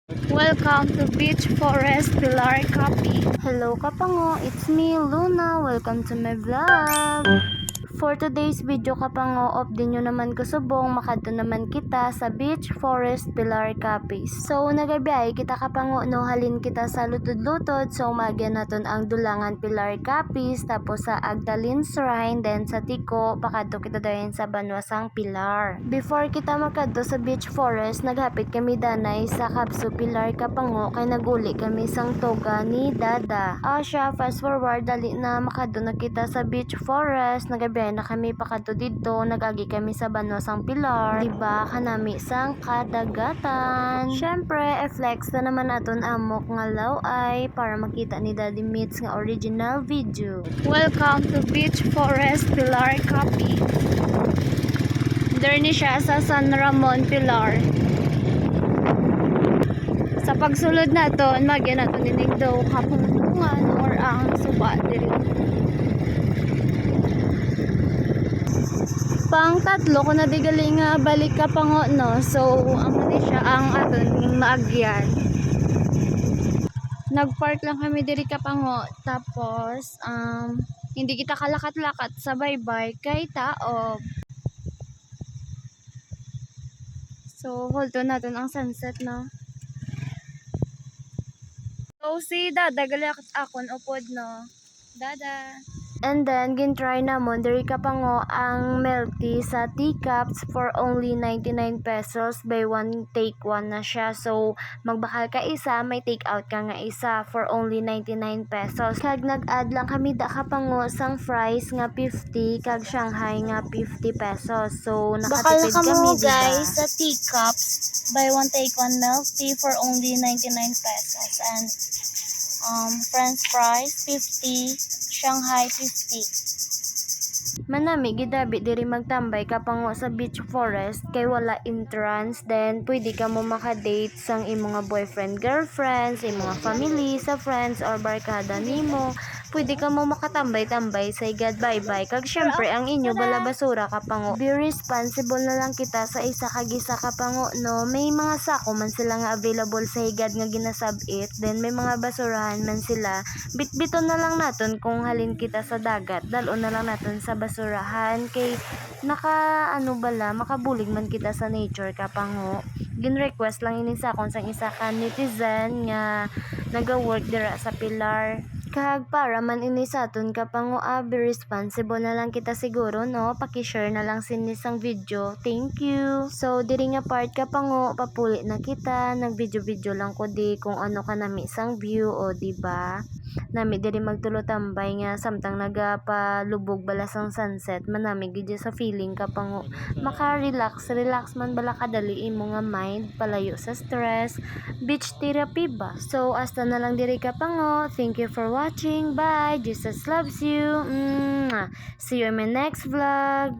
Welcome to Beach Forest Pilar Copy. Hello Kapango, it's me Luna. Welcome to my vlog. For today's video Kapango, off din nyo naman kusubong makadto naman kita sa Beach Forest Pilar Capiz. So nagabiyay kita Kapango no halin kita sa lutod-lutod. So magyan naton ang Dulangan Pilar Capiz, tapos sa Agdalin Shrine, then sa Tico pakadto kita dayon sa Banwasang Pilar. Before kita makadto sa Beach Forest, naghapit kami danay sa Kapso Pilar Kapango kay naguli kami sang toga ni Dada. Siya fast forward dali na makadto na kita sa Beach Forest. Nagabiyay na kami pakadto didto, nagagi kami sa Banwasang Pilar, diba kanami sang kadagatan. Syempre flex na naman aton amok nga laway para makita ni Daddy Mitz nga original video. Welcome to Beach Forest Pilar Copy. There ni siya sa San Ramon Pilar. Sa pagsulod naton magyan naton nining daw kapuntungan or ang suba diri. Pang tatlo ko na di galing nga balik Kapango no. So amo ni siya ang aton maagyan. Nagpark lang kami diri Kapango, tapos hindi kita kalakat-lakat sa baybay kay taob. So hold on natin ang sunset no. So si Dada galak akon upod no. Dada. And then, gintry namon diri Kapango ang milk tea sa teacups for only 99 pesos. Buy one, take one na siya. So, magbakal ka isa, may take out ka nga isa for only 99 pesos. Kag nag-add lang kami da Kapango sang fries nga 50, kag Shanghai nga 50 pesos. So, nakatipid kami, diba? Guys, sa teacups, buy one, take one milk tea for only 99 pesos. And French fries 50, Shanghai 50. Manami gidabi diri magtambay Kapango sa Beach Forest kay wala entrance, then pwede ka mo makadate sang imong boyfriend, girlfriends, imong family, sa friends or barkada nimo. Pwede ka mo makatambay-tambay sa igad bye-bye. Kag syempre ang inyo bala basura Kapango. Be responsible na lang kita sa isa kag isa Kapango no. May mga sako man sila nga available sa igad nga ginasabit. Then may mga basurahan man sila. Bitbiton na lang naton kung halin kita sa dagat. Dalon na lang naton sa basurahan kay makabulig man kita sa nature Kapango. Gin-request lang ini sa akon sang isa ka netizen nga naga-work dira sa Pilar. Kag para man ini sa aton Kapango, be responsible na lang kita siguro no. Paki-share na lang sinisang video. Thank you. So diri nga part Kapango, papuli na kita. Nag-video lang ko di kung ano ka nami sang view o diba. Nami diri magtulo tambay nga samtang nagapalubog bala sang sunset, manami gid sa feeling Kapango. Maka-relax man bala kadali imo nga mind, palayo sa stress. Beach therapy ba? So hasta na lang diri Kapango. Thank you for watching. Bye. Jesus loves you. See you in my next vlog.